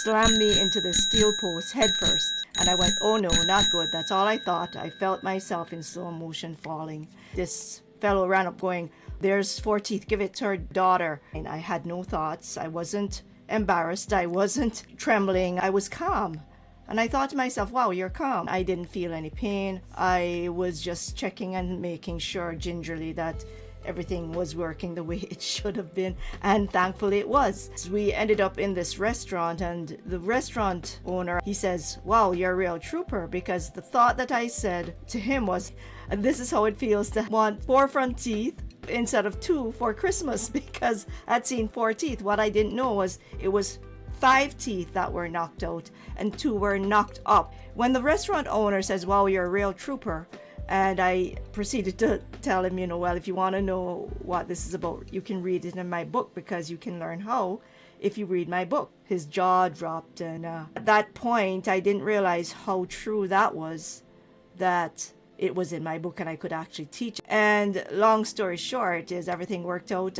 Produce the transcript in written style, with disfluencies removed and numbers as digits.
slammed me into the steel post headfirst. And I went, oh no, not good. That's all I thought. I felt myself in slow motion falling. This fellow ran up going, there's 4 teeth, give it to her daughter. And I had no thoughts. I wasn't embarrassed. I wasn't trembling. I was calm. And I thought to myself, wow, you're calm. I didn't feel any pain. I was just checking and making sure gingerly that everything was working the way it should have been. And thankfully it was. So we ended up in this restaurant, and the restaurant owner, he says, wow, you're a real trooper, because the thought that I said to him was, and this is how it feels to want 4 front teeth instead of 2 for Christmas, because I'd seen 4 teeth. What I didn't know was it was 5 teeth that were knocked out and 2 were knocked up. When the restaurant owner says, wow, you're a real trooper, and I proceeded to tell him, well, if you want to know what this is about, you can read it in my book, because you can learn how if you read my book. His jaw dropped, and at that point I didn't realize how true that was, that it was in my book and I could actually teach. And long story short is everything worked out.